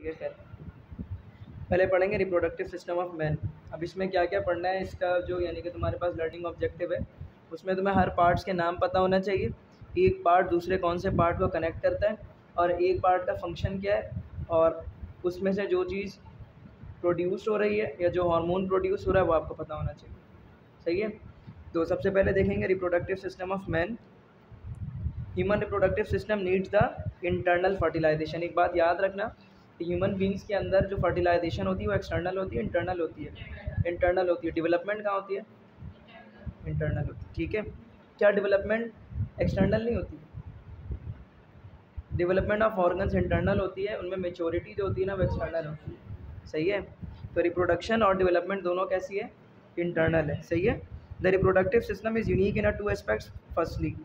ठीक है, खैर पहले पढ़ेंगे रिप्रोडक्टिव सिस्टम ऑफ मैन। अब इसमें क्या क्या पढ़ना है इसका जो यानी कि तुम्हारे पास लर्निंग ऑब्जेक्टिव है, उसमें तुम्हें हर पार्ट्स के नाम पता होना चाहिए, एक पार्ट दूसरे कौन से पार्ट को कनेक्ट करता है और एक पार्ट का फंक्शन क्या है, और उसमें से जो चीज़ प्रोड्यूस हो रही है या जो हार्मोन प्रोड्यूस हो रहा है वो आपको पता होना चाहिए। सही है। तो सबसे पहले देखेंगे reproductive system of man. Human reproductive system needs the internal fertilization. एक बात याद रखना, ह्यूमन बींग्स के अंदर जो फर्टिलाइजेशन होती है वो एक्सटर्नल होती है, इंटरनल होती है? इंटरनल होती है। डेवलपमेंट कहाँ होती है? इंटरनल होती है। ठीक है। क्या डेवलपमेंट एक्सटर्नल नहीं होती? डेवलपमेंट ऑफ ऑर्गन्स इंटरनल होती है, उनमें मेच्योरिटी जो होती है ना वो एक्सटर्नल होती है। सही है। तो रिप्रोडक्शन और डेवलपमेंट दोनों कैसी है? इंटरनल है। सही है। The reproductive system is unique in two aspects. Firstly,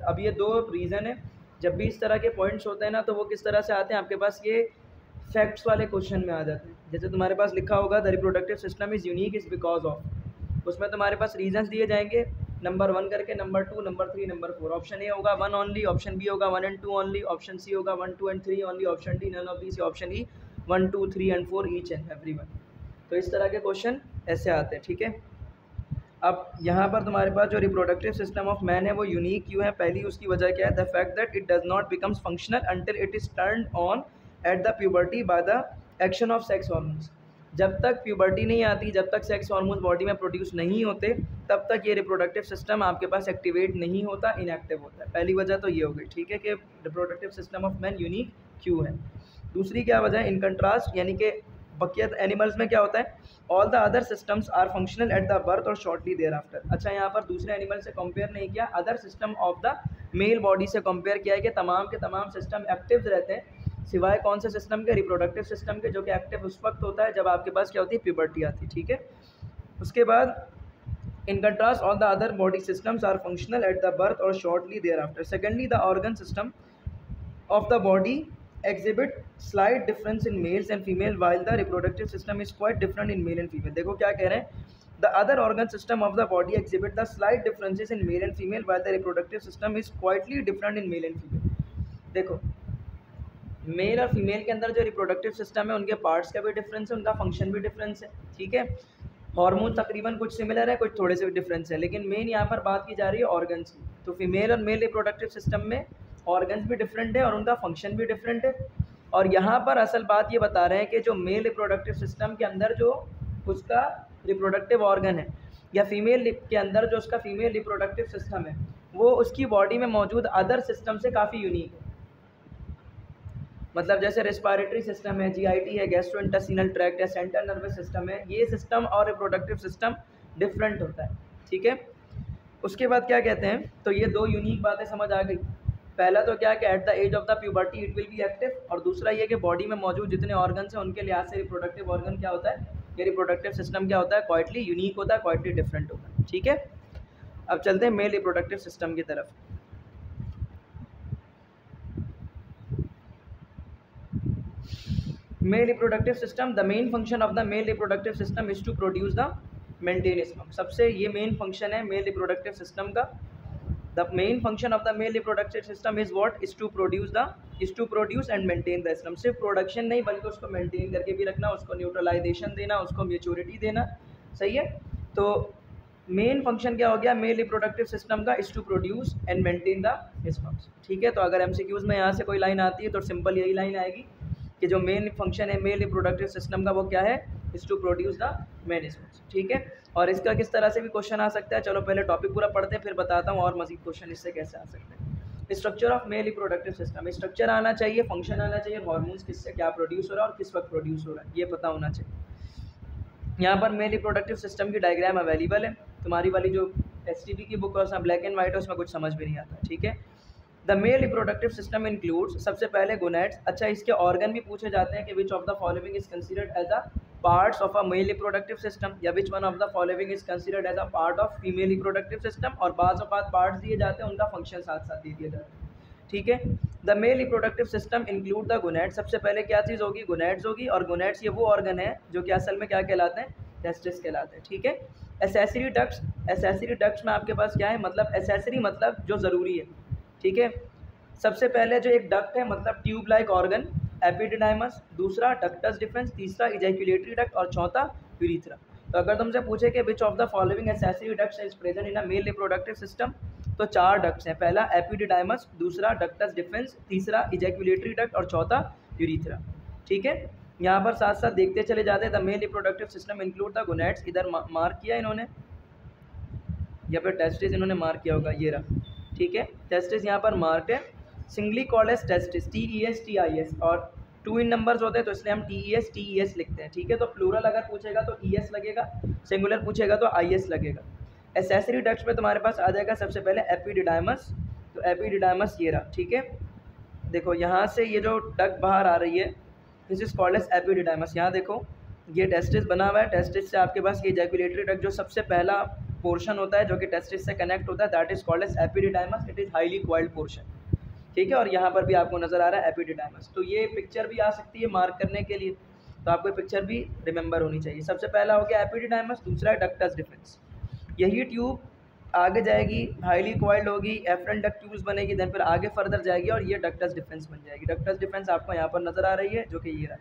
अब ये दो रीज़न है, जब भी इस तरह के पॉइंट्स होते हैं ना तो वो किस तरह से आते हैं आपके पास, ये फैक्ट्स वाले क्वेश्चन में आ जाते हैं। जैसे तुम्हारे पास लिखा होगा the reproductive system is unique is because of, उसमें तुम्हारे पास रीजंस दिए जाएंगे नंबर 1 करके, number 2, number 3, number 4। Option A होगा 1 ओनली, ऑप्शन बी होगा 1 and 2 ओनली, ऑप्शन सी होगा 1, 2 and 3 only, option D none of these, option E 1, 2, 3 and 4 each and every one. तो इस तरह के क्वेश्चन ऐसे आते हैं। ठीक है। अब यहाँ पर तुम्हारे पास जो रिप्रोडक्टिव सिस्टम ऑफ मैन है वो यूनिक क्यों है? पहली उसकी वजह क्या है? The fact that it does not becomes functional until it is turned on at the puberty by the action of sex hormones. जब तक प्यूबर्टी नहीं आती, जब तक सेक्स हार्मोन्स बॉडी में प्रोड्यूस नहीं होते, तब तक ये रिप्रोडक्टिव सिस्टम आपके पास एक्टिवेट नहीं होता, इनएक्टिव होता है। पहली वजह तो ये हो गई। ठीक है, कि reproductive system of man unique क्यों है। दूसरी क्या वजह है? इन कंट्रास्ट, यानी कि बकियत एनिमल्स में क्या होता है? All the other systems are functional at the birth और शॉर्टली देयर आफ्टर। अच्छा, यहाँ पर दूसरे एनिमल से कंपेयर नहीं किया, other system of the male body से कंपेयर किया है कि तमाम के तमाम सिस्टम एक्टिव रहते हैं, सिवाय कौन से सिस्टम के? रिप्रोडक्टिव सिस्टम के, जो कि एक्टिव उस वक्त होता है जब आपके पास क्या होती है? प्यूबर्टी आती है। ठीक है। उसके बाद in contrast all the other body systems are functional at the birth और shortly there after. Secondly, the organ system of the body exhibit slight difference in males and female while the reproductive system is quite different in male and female। देखो क्या कह रहे हैं? The other organ system of the body exhibit the slight differences in male and female while the reproductive system is quietly different in male and female। देखो, mail और female के अंदर जो रिप्रोडक्टिव सिस्टम है उनके पार्ट्स का भी difference है, उनका फंक्शन भी डिफरेंस है। ठीक है। हार्मोन तकरीबन कुछ सिमिलर है, कुछ थोड़े से डिफरेंस है, लेकिन मेन यहाँ पर बात की जा रही है ऑर्गन्स की। तो फीमेल और मेल रिप्रोडक्टिव सिस्टम में ऑर्गन्स भी डिफरेंट है और उनका फंक्शन भी डिफरेंट है। और यहाँ पर असल बात ये बता रहे हैं कि जो मेल रिप्रोडक्टिव सिस्टम के अंदर जो उसका रिप्रोडक्टिव ऑर्गन है, या फीमेल के अंदर जो उसका फीमेल रिप्रोडक्टिव सिस्टम है, वो उसकी बॉडी में मौजूद अदर सिस्टम से काफ़ी यूनिक है। मतलब जैसे रेस्पिरेटरी सिस्टम है, जीआईटी है, गैस्ट्रोइंटेस्टिनल ट्रैक्ट है, सेंट्रल नर्वस सिस्टम है, ये सिस्टम और रिप्रोडक्टिव सिस्टम डिफरेंट होता है। ठीक है। उसके बाद क्या कहते हैं? तो ये दो यूनिक बातें समझ आ गई। पहला तो क्या है कि at the age of the puberty it will be active, और दूसरा ये कि बॉडी में मौजूद जितने ऑर्गन्स हैं उनके लिहाज से रिप्रोडक्टिव ऑर्गन क्या होता है, ये रिप्रोडक्टिव सिस्टम क्या होता है? क्वाइटली यूनिक होता है, क्वाइटली डिफरेंट होता है। ठीक है। अब चलते हैं मेल रिप्रोडक्टिव सिस्टम की तरफ। Male reproductive system, the main function of the male reproductive system is to produce the maintain sperm. सबसे ये मेन फंक्शन है मेल रिप्रोडक्टिव सिस्टम का। The main function of the male reproductive system is what? Is to produce and maintain the sperm। सिर्फ production नहीं बल्कि उसको maintain करके भी रखना, उसको न्यूट्रलाइजेशन देना, उसको मेच्योरिटी देना। सही है। तो मेन फंक्शन क्या हो गया मेल रिप्रोडक्टिव सिस्टम का? Is to produce and maintain the sperms. ठीक है। तो अगर एमसीक्यूज में यहाँ से कोई लाइन आती है तो सिंपल यही लाइन आएगी कि जो मेन फंक्शन है मेल रिप्रोडक्टिव सिस्टम का वो क्या है? Is to produce the main sperms. ठीक है। और इसका किस तरह से भी क्वेश्चन आ सकता है, चलो पहले टॉपिक पूरा पढ़ते हैं फिर बताता हूँ और मजीद क्वेश्चन इससे कैसे आ सकते हैं। Structure of male reproductive system, structure आना चाहिए, फंक्शन आना चाहिए, हार्मोन्स किससे क्या प्रोड्यूस हो रहा है और किस वक्त प्रोड्यूस हो रहा है ये पता होना चाहिए। यहाँ पर मेल रिप्रोडक्टिव सिस्टम की डायग्राम अवेलेबल है, तुम्हारी वाली जो एसटीडी की बुक है उसमें ब्लैक एंड वाइट है, उसमें कुछ समझ भी नहीं आता। ठीक है। The male reproductive system includes, सबसे पहले गोनैड्स। अच्छा, इसके ऑर्गन भी पूछे जाते हैं कि which of the following is considered as a parts of a male reproductive system, या which one of the following is considered as a part of female reproductive system. और बाद पार्ट्स दिए जाते हैं, उनका फंक्शन साथ साथ दे दिया जाता है। ठीक है। The male reproductive system include the gonads. सबसे पहले क्या चीज़ होगी? गोनैड्स होगी। और गोनैड्स ये वो ऑर्गन है जो कि असल में क्या कहलाते हैं? टेस्टिस कहलाते हैं। ठीक है। एसेसरी डक्ट्स, एसेसरी डक्ट्स में आपके पास क्या है? मतलब एसेसरी मतलब जो ज़रूरी है। ठीक है। सबसे पहले जो एक डक्ट है मतलब ट्यूब लाइक ऑर्गन, एपिडिडाइमस, दूसरा डक्टस डिफरेंस, तीसरा इजैक्यूलेटरी डक्ट और चौथा यूरिथ्रा। तो अगर तुमसे पूछे कि which of the following accessory ducts is present in a male reproductive system, तो 4 डक्ट्स हैं, पहला एपिडिडाइमस, दूसरा डक्टस डिफरेंस, तीसरा इजैक्यूलेटरी डक्ट और चौथा यूरिथ्रा। ठीक है, यहाँ पर साथ साथ देखते चले जाते हैं। The male reproductive system include the gonads, इधर मार्क किया इन्होंने, या फिर टेस्टिस इन्होंने मार्क किया होगा, ये रहा। ठीक है, टेस्टिस यहाँ पर मार्क है, singly called as testis, TES TIS, और 2 इन नंबर्स होते हैं तो इसलिए हम TES लिखते हैं। ठीक है, तो प्लूरल अगर पूछेगा तो ES लगेगा, सिंगुलर पूछेगा तो IS लगेगा। एसेसरी डक्ट्स में तुम्हारे पास आ जाएगा सबसे पहले एपिडिडाइमस, तो एपिडिडाइमस ये रहा। ठीक है, देखो यहाँ से ये जो डक्ट बाहर आ रही है, this is called as epididymis. यहाँ देखो ये टेस्टिस बना हुआ है, टेस्टिस से आपके पास ये इजैक्यूलेटरी डक्ट जो सबसे पहला पोर्शन होता है जो कि टेस्टिस से कनेक्ट होता है, that is called as epididymis, it is highly coiled portion. ठीक है, और यहाँ पर भी आपको नज़र आ रहा है एपिडिडाइमस। तो ये पिक्चर भी आ सकती है मार्क करने के लिए, तो आपको पिक्चर भी रिमेंबर होनी चाहिए। सबसे पहला हो गया एपिडिडाइमस, दूसरा डक्टस डिफरेंस। यही ट्यूब आगे जाएगी, हाईली कॉइल्ड होगी, एफरन डक्ट ट्यूब्स बनेगी, देन फिर आगे फर्दर जाएगी और ये डक्टस डिफरेंस बन जाएगी। डक्टस डिफरेंस आपको यहाँ पर नज़र आ रही है जो कि ये रहा,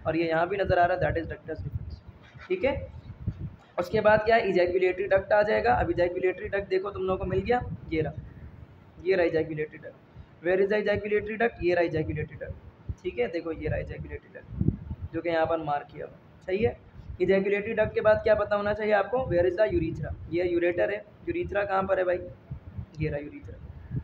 और ये यहाँ भी नज़र आ रहा है, दैट इज़ डक्टस डिफरेंस। ठीक है, उसके बाद क्या है, इजैक्यूलेटरी डक्ट आ जाएगा। अब इजैक्यूलेटरी डक्ट देखो तुम लोगों को मिल गया, ये रहा ejaculatory duct. Where is the ejaculatory duct, ये रहा इजैक्यूलेटरी डक्ट। ठीक है, देखो ये रहा इजैक्यूलेटरी डक्ट जो कि यहाँ पर मार्क किया हुआ, सही है। इजैक्यूलेटरी डक्ट के बाद क्या पता होना चाहिए आपको, वेयर इज द यूरिथ्रा, ये यूरेटर है। यूरिथ्रा कहाँ पर है भाई, ये रहा यूरिथ्रा।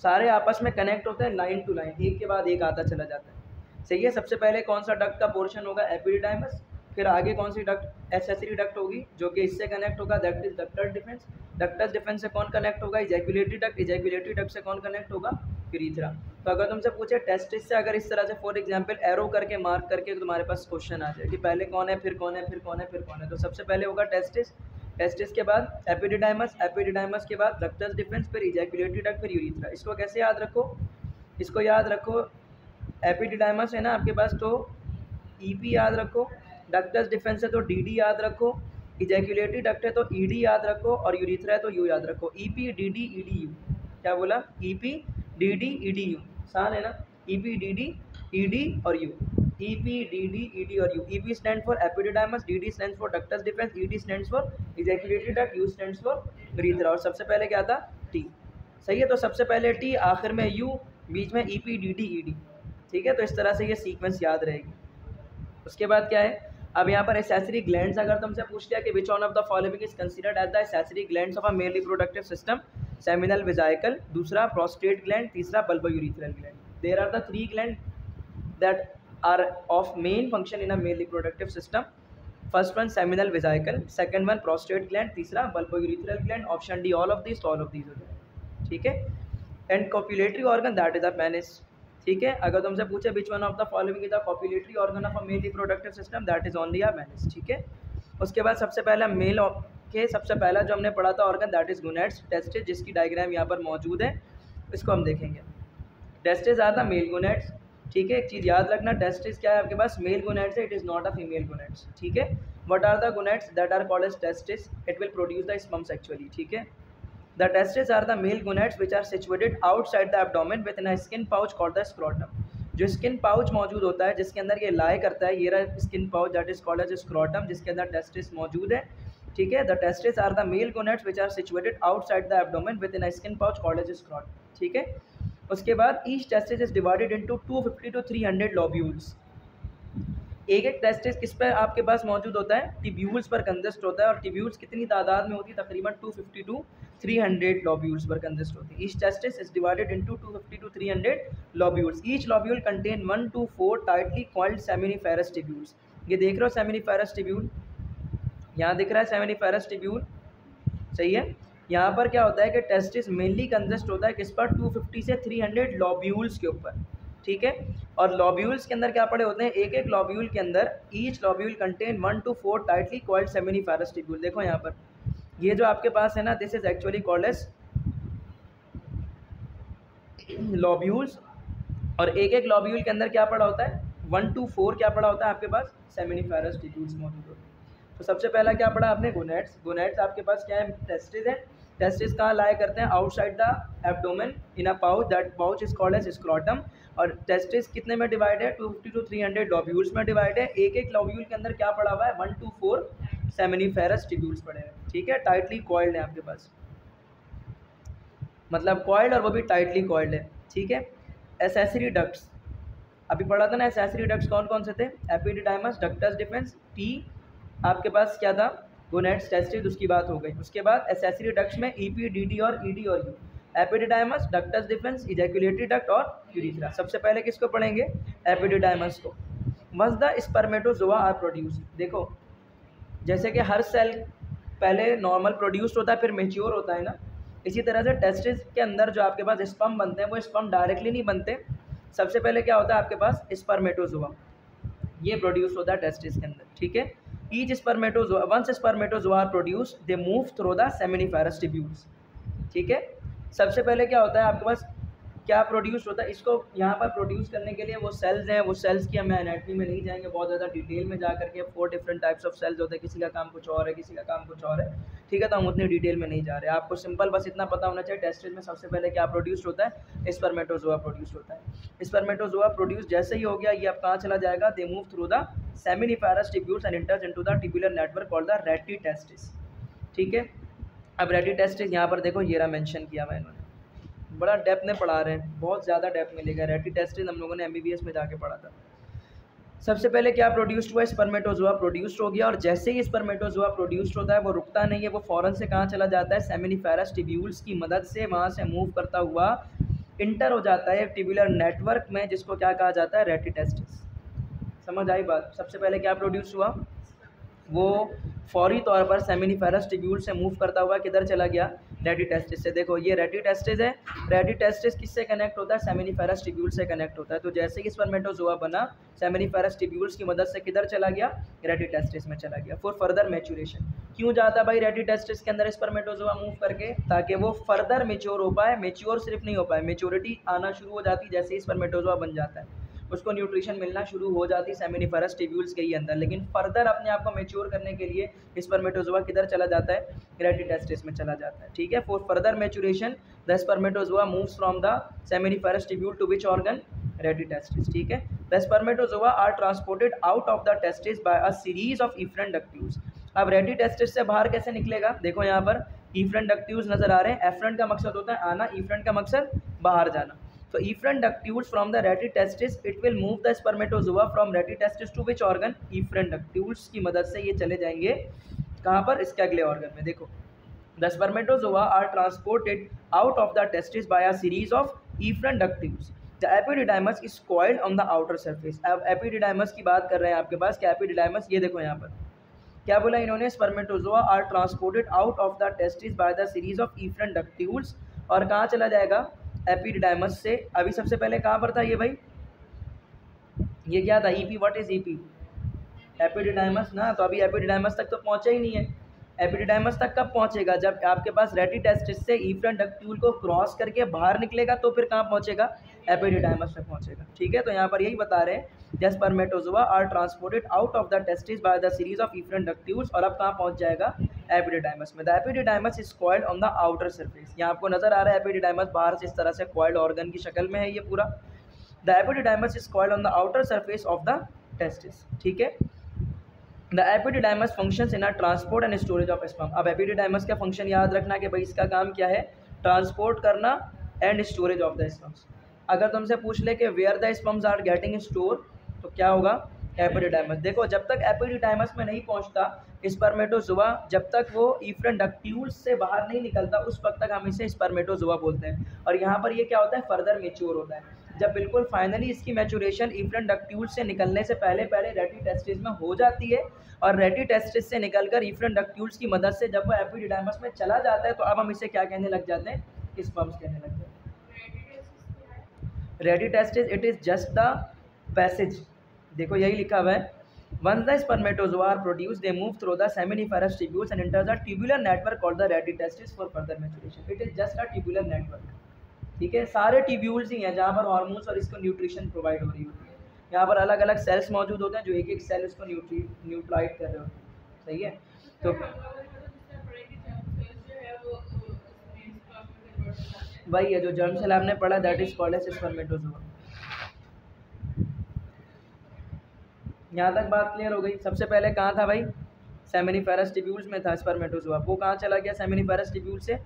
सारे आपस में कनेक्ट होते हैं लाइन टू लाइन, एक के बाद एक आता चला जाता है, सही है। सबसे पहले कौन सा डक्ट का पोर्शन होगा, एपिडिडाइमस, फिर आगे कौन सी डक्ट, एसेसरी डक्ट होगी जो कि इससे कनेक्ट होगा, that is ductus difference. Ductus difference से कौन कनेक्ट होगा, इजैक्यूलेटरी डक्ट। इजैक्यूलेटरी डक्ट से कौन कनेक्ट होगा, यूरिथ्रा। तो अगर तुमसे पूछे टेस्टिस से, अगर इस तरह से फॉर एग्जांपल एरो करके मार्क करके तुम्हारे पास क्वेश्चन आ जाए कि पहले कौन है, फिर कौन है, फिर कौन है, फिर कौन है, तो सबसे पहले होगा टेस्टिस, टेस्टिस के बाद एपिडिडाइमस, एपिडिडाइमस के बाद डक्टस डिफरेंस, फिर इजैक्यूलेटरी डक्ट, फिर यूरिथ्रा। इसको कैसे याद रखो, इसको याद रखो, एपिडिडाइमस है ना आपके पास तो EP याद रखो, डक्टस डिफरेंस है तो DD याद रखो, इजैक्यूलेटरी डक्ट है तो ED याद रखो, और यूरिथ्रा है तो U याद रखो। EP DD ED U, क्या बोला, EP DD ED U, आसान है ना, EP DD ED और U, EP DD ED और U। EP stand for epididymis, DD stand for ductus difference, ED stand for ejaculatory duct, U stand for urethra, और सबसे पहले क्या था, T, सही है। तो सबसे पहले T, आखिर में U, बीच में EP DD ED। ठीक है, तो इस तरह से ये सीक्वेंस याद रहेगी। उसके बाद क्या है, अब यहाँ पर एसेसरी ग्लैंड्स अगर तुमसे पूछ लिया कि which one of the following is considered as the accessory glands of a male reproductive system, seminal vesicle, दूसरा प्रोस्टेट ग्लैंड, तीसरा bulbourethral gland. There are the 3 gland that are of main function in a male reproductive system. First one seminal vesicle, second one prostate gland, तीसरा bulbourethral gland. Option D all of this, all of these हो जाए। ठीक है, and copulatory organ that is a penis. ठीक है, अगर तुमसे पूछे विच one of the following is the copulatory organ of a male reproductive system, that is only a penis. ठीक है, उसके बाद सबसे पहला मेल के सबसे पहला जो हमने पढ़ा था organ, that is gonads, testis, जिसकी डायग्राम यहाँ पर मौजूद है, इसको हम देखेंगे। Testis are the male gonads. ठीक है, एक चीज़ याद रखना, टेस्टिस क्या है आपके पास, मेल गोनैड्स है, it is not a female gonads. ठीक है, what are the gonads that are called as testis, it will produce the sperm sexually. ठीक है, the testes are the male gonads which are situated outside the abdomen within a skin pouch called the scrotum। जो skin pouch मौजूद होता है जिसके अंदर ये लाई करता है, ये रहा skin pouch that is called as scrotum, जिसके अंदर टेस्टिस मौजूद है। ठीक है, the testis are the male gonads which are situated outside the abdomen within a skin pouch called as scrotum. ठीक है, उसके बाद each testis is divided into 250 to 300 lobules. एक एक टेस्टिस किस पर आपके पास मौजूद होता है, टिब्यूल्स पर कंसिस्ट होता है, और टिब्यूल्स कितनी तादाद में होती है, तकरीबन 250 to 300 लोब्यूल्स पर कंसिस्ट होती है। Each testis is divided into 250 to 300 lobules. Each lobule contain 1 to 4 tightly coiled seminiferous tubules. ये देख रहे हो सेमिनिफेरस टिब्यूल, यहाँ दिख रहा है सेमिनिफेरस टिब्यूल, सही है। यहाँ पर क्या होता है कि टेस्टिस मेनली कंसिस्ट होता है किस पर, 250 से 300 लोब्यूल्स के ऊपर। ठीक है, और लॉब्यूल्स के अंदर क्या पड़े होते हैं, एक एक लॉब्यूल के अंदर each lobule contain 1 to 4 tightly coiled seminiferous tubule. देखो यहाँ पर ये जो आपके पास है ना, this is actually called as lobules, और एक एक लॉब्यूल के अंदर क्या पड़ा होता है, 1 to 4 क्या पड़ा होता है आपके पास, सेमिनिफेरस टिब्यूल्स मौजूद होते हैं। तो सबसे पहला क्या पढ़ा आपने, गोनैड्स। गोनैड्स आपके पास क्या है, टेस्टिस है, टेस्टिस कहाँ लाया करते हैं? Outside the abdomen in a pouch, that pouch is called as scrotum. और टेस्टिस कितने में डिवाइड है? 250 to 300 लॉब्यूल्स में डिवाइड है। एक एक लॉब्यूल के अंदर क्या पड़ा हुआ है? 1 to 4 सेमिनिफेरस टिब्यूल्स पड़े हैं, ठीक है, टाइटली कॉइल्ड है आपके पास, मतलब कॉइल्ड और वो भी टाइटली कॉइल्ड है, ठीक है। एसेसरी डक्ट्स अभी पढ़ा था ना, एसेसरी डक्ट्स कौन कौन से थे? एपिडिडाइमस, डक्टस डिफेंस, टी आपके पास क्या था? गोनेड्स, टेस्टिस, उसकी बात हो गई। उसके बाद एसेसरी डक्ट्स में ईपी, डीडी और ईडी और U. Epididymis, ductus deferens, ejaculatory duct और यूरिथ्रा। सबसे पहले किसको पढ़ेंगे? एपिडिडाइमस को। Once the spermatozoa are produce, देखो जैसे कि हर सेल पहले नॉर्मल प्रोड्यूस्ड होता है फिर मेच्योर होता है ना, इसी तरह से टेस्टिस के अंदर जो आपके पास स्पर्म बनते हैं वो स्पर्म डायरेक्टली नहीं बनते। सबसे पहले क्या होता है आपके पास? स्पर्मेटोजोआ, ये प्रोड्यूस होता है टेस्टिस के अंदर, ठीक है। Each spermatozoa, once spermatozoa are produce they move through the seminiferous tubules, ठीक है। सबसे पहले क्या होता है आपके पास? क्या प्रोड्यूस होता है? इसको यहाँ पर प्रोड्यूस करने के लिए वो सेल्स हैं, वो सेल्स की हमें एनाटमी में नहीं जाएंगे बहुत ज़्यादा डिटेल में जा करके। 4 डिफरेंट टाइप्स ऑफ सेल्स होते हैं, किसी का काम कुछ और है, किसी का काम कुछ और है, ठीक है, तो हम उतनी डिटेल में नहीं जा रहे। आपको सिंपल बस इतना पता होना चाहिए, टेस्टिस में सबसे पहले क्या प्रोड्यूस होता है? स्पर्मेटोजोआ प्रोड्यूस होता है। स्पर्मेटोजोआ प्रोड्यूस जैसे ही हो गया, ये अब कहाँ चला जाएगा? दे move through the seminiferous tubules and enters into the tubular network called the rete testis, ठीक है। अब रेटिटेस्टिस यहाँ पर देखो ये रहा मेंशन किया हुआ इन्होंने, बड़ा डेप्थ में पढ़ा रहे हैं, बहुत ज़्यादा डेप्थ मिलेगा। रेटिटेस्टिस हम लोगों ने एमबीबीएस में जाके पढ़ा था। सबसे पहले क्या प्रोड्यूस्ड हुआ? स्पर्मेटोजोआ प्रोड्यूस्ड हो गया, और जैसे ही स्पर्मेटोजोआ प्रोड्यूस्ड होता है वो रुकता नहीं है, वो फ़ौरन से कहाँ चला जाता है? सेमिनिफेरस टिब्यूल्स की मदद से वहाँ से मूव करता हुआ इंटर हो जाता है टिब्यूलर नेटवर्क में, जिसको क्या कहा जाता है? रेटिटेस्टिस। समझ आई बात? सबसे पहले क्या प्रोड्यूस हुआ? वो फौरी तौर पर सेमिनिफेरस टिब्यूल से मूव करता हुआ किधर चला गया? रेटिटेस्टिस से। देखो ये रेटिटेस्टिस है, रेटिटेस्टिस किससे कनेक्ट होता है? सेमिनिफेरस टिब्यूल से कनेक्ट होता है। तो जैसे ही स्पर्मेटोजोआ बना, सेमिनिफेरस टिब्यूल्स की मदद से किधर चला गया? रेटिटेस्टिस में चला गया फॉर फर्दर मैच्योरेशन। क्यों जाता है भाई रेटिटेस्टिस के अंदर स्पर्मेटोजोआ मूव करके? ताकि वो फर्दर मेच्योर हो पाए। मेच्योर सिर्फ नहीं हो पाए, मेच्योरिटी आना शुरू हो जाती जैसे ही स्पर्मेटोजोआ बन जाता है, उसको न्यूट्रिशन मिलना शुरू हो जाती सेमिनिफेरस टिब्यूल्स के ही अंदर। लेकिन फर्दर अपने आप को मैच्योर करने के लिए स्पर्मेटोजोआ किधर चला जाता है? रेटिटेस्टिस में चला जाता है, ठीक है। For further maturation the spermatozoa moves from the seminiferous tubule to which organ? Rete testis, ठीक है। The spermatozoa are transported out of the testis by a series of efferent ductules. अब रेटिटेस्टिस से बाहर कैसे निकलेगा? देखो यहाँ पर इफरेंट डक्ट्यूल्स नजर आ रहे हैं। एफरेंट का मकसद होता है आना, इफरेंट का मकसद बाहर जाना। So efferent ductules from the retitestis, it will move the spermatozoa from retitestis to which organ? Efferent ductules की मदद से ये चले जाएंगे कहाँ पर? इसके अगले ऑर्गन में। देखो the spermatozoa are transported out of the testis by a series of efferent ductules. The epididymis is coiled on the outer surface. अब epididymis की बात कर रहे हैं आपके पास क्या? epididymis ये देखो यहाँ पर क्या बोला इन्होंने? spermatozoa are transported out of the testis by the series of efferent ductules, और कहाँ चला जाएगा? एपिडिडाइमस से। अभी सबसे पहले कहाँ पर था ये भाई? ये क्या था? EP. What is EP? Epididymis ना, तो अभी एपिडिडाइमस तक तो पहुंचा ही नहीं है। एपिडिडाइमस तक कब पहुंचेगा? जब आपके पास रेटिटेस्टिस से इफरेंट डक्ट्यूल को क्रॉस करके बाहर निकलेगा तो फिर कहाँ पहुंचेगा? एपिडिडाइमस में पहुंचेगा, ठीक है। तो यहाँ पर यही बता रहे हैं, the spermatozoa are transported out of the testis by the series of efferent ductules, और अब कहाँ पहुंच जाएगा? एपिडिडाइमस में। The epididymis is coiled on the outer surface. यहाँ आपको नजर आ रहा है एपिडिडाइमस बाहर से इस तरह से कॉइल्ड ऑर्गन की शक्ल में है ये पूरा। The epididymis is coiled on the outer surface of the testis, ठीक है। The epididymis functions in a transport and storage of sperm. अब एपिडिडाइमस का फंक्शन याद रखना कि भाई इसका काम क्या है? ट्रांसपोर्ट करना and storage of the sperms. अगर तुमसे पूछ ले कि where the sperms are getting store, तो क्या होगा? एपिडिडाइमस। देखो जब तक एपिडिडाइमस में नहीं पहुंचता स्पर्मेटोजोआ, जब तक वो इफरेंट डक्ट्यूल्स से बाहर नहीं निकलता, उस वक्त तक हम इसे स्पर्मेटोजोआ बोलते हैं। और यहाँ पर ये क्या होता है? फर्दर मेच्योर होता है। जब बिल्कुल फाइनली इसकी मैच्योरेशन इफरेंट डक्ट्यूल्स से निकलने से पहले पहले रेटिटेस्टिस में हो जाती है, और रेटिटेस्टिस से निकलकर इफरेंट डक्ट्यूल्स की मदद से जब वो एपिडिडाइमस में चला जाता है, तो अब हम इसे क्या कहने लग जाते हैं? स्पर्म्स कहने लग जाते हैं। Rete testis it is just the passage. देखो यही लिखा हुआ है, once the spermatozoa are produced they move through the seminiferous tubules and enter the tubular network called the retitestis for further maturation. It is just a tubular network, ठीक है। सारे tubules ही हैं जहाँ पर हार्मोन्स और इसको न्यूट्रिशन प्रोवाइड हो रही होती है। यहाँ पर अलग अलग सेल्स मौजूद होते हैं जो एक एक सेल इसको न्यूट्राइट कर रहे होते हैं, सही है। तो वही है जो जर्म सेल आपने पढ़ा, that is called as spermatozoa. यहाँ तक बात क्लियर हो गई। सबसे पहले कहाँ था भाई, सेमिनिफेरस टिब्यूल्स में था स्पर्मेटोजोआ, वो कहाँ चला गया सेमिनिफेरस टिब्यूल से,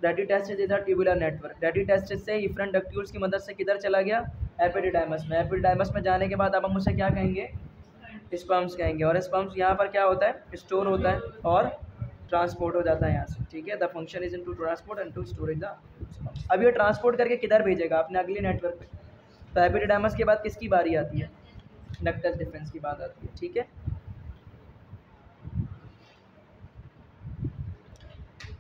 rete testis is a tubular network, rete testis से इफ्रंट डक्ट्यूल्स की मदद से किधर चला गया, एपिडिडाइमस में, एपिडिडाइमस में जाने के बाद अब हम उसे क्या कहेंगे, स्पर्म्स कहेंगे, और स्पर्म्स यहाँ पर क्या होता है, स्टोर होता है और ट्रांसपोर्ट हो जाता है यहाँ से, ठीक है। The function is in to transport and to storage the sperms. अब ये ट्रांसपोर्ट करके किधर भेजेगा, अपने अगले नेटवर्क पे। तो एपिडिडाइमस के बाद किसकी बारी आती है, डक्टस डिफरेंस की बात आती है, ठीक है।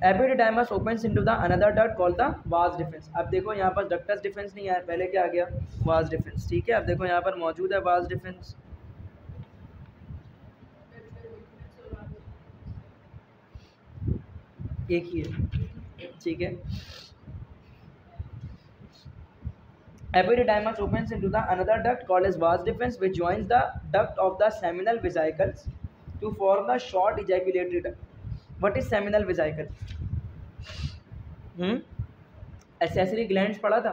Epididymis opens into the another duct called the vas deferens. अब देखो यहाँ पर डक्टस डिफरेंस नहीं आया, पहले क्या आ गया, वास डिफरेंस, ठीक है। अब देखो यहाँ पर मौजूद है वास डिफरेंस, एक ही है, ठीक है। Epididymis opens into the another duct called as vas deferens, which joins the duct of the seminal vesicles to form the short ejaculatory duct. What is seminal vesicle? Accessory glands पढ़ा था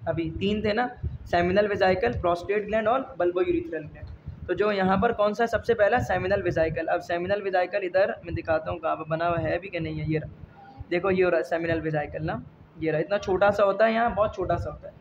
अभी, 3 थे ना, seminal vesicle, prostate gland और बल्बोयूरिथ्रल gland. तो जो यहाँ पर कौन सा सबसे पहला, सेमिनल वेसाइकल। अब सेमिनल वेसाइकल इधर मैं दिखाता हूँ कहाँ पर बना हुआ है भी कि नहीं है, ये रहा, देखो ये हो रहा है सेमिनल वेसाइकल ना, ये रहा, इतना छोटा सा होता है, यहाँ बहुत छोटा सा होता है,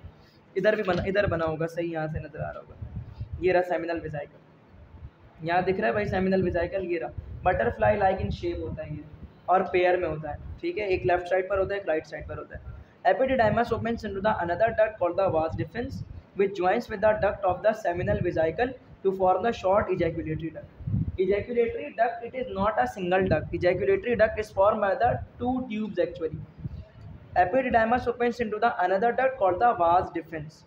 इधर भी बना, इधर बना होगा, सही यहाँ से नज़र आ रहा होगा, ये रहा सेमिनल वेसाइकल, यहाँ दिख रहा है भाई सेमिनल वेसाइकल, ये रहा। बटरफ्लाई लाइक इन शेप होता है ये, और पेयर में होता है, ठीक है, एक लेफ्ट साइड पर होता है, एक राइट साइड पर होता है। Epididymis opens into the another duct called the vas deferens, which joins with the duct of the seminal vesicle to form the short ejaculatory duct. Ejaculatory duct, it is not a single duct. Ejaculatory duct is formed by the 2 tubes actually. Epididymis opens into the another duct called the vas deferens.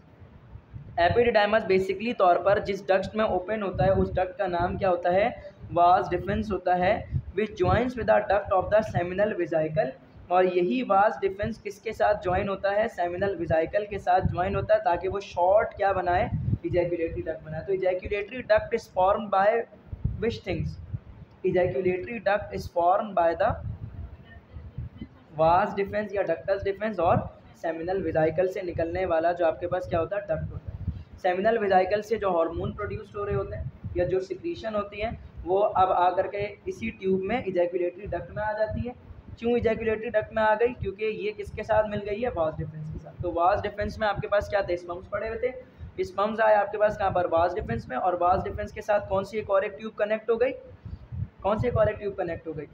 Epididymis basically तौर पर जिस duct में open होता है उस duct का नाम क्या होता है, वास डिफरेंस होता है, which joins with the duct of the seminal vesicle. और यही वास डिफरेंस किसके साथ ज्वाइन होता है, सेमिनल वेसाइकल के साथ ज्वाइन होता है, ताकि वो शॉर्ट क्या बनाए, इजैक्यूलेटरी डक्ट बनाए। तो ejaculatory duct is formed by which things, ejaculatory duct is formed by the vas deferens या डक्टस डिफरेंस और सेमिनल वेसाइकल से निकलने वाला जो आपके पास क्या होता है, डक्ट होता है। सेमिनल वेसाइकल से जो हार्मोन प्रोड्यूस हो रहे होते हैं या जो सिक्रीशन होती है वो अब आकर के इसी ट्यूब में इजैक्यूलेटरी डक्ट में आ जाती है। क्यों इजैक्यूलेटरी डक्ट में आ गई, क्योंकि ये किसके साथ मिल गई है, वास डिफरेंस के साथ। तो वास डिफरेंस में आपके पास क्या थे, स्पर्म्स पड़े हुए थे, स्पर्म्स आए आपके पास कहाँ पर, वास डिफरेंस में, और वास डिफरेंस के साथ कौन सी एक और एक ट्यूब कनेक्ट हो गई, कौन सी एक और एक ट्यूब कनेक्ट हो गई,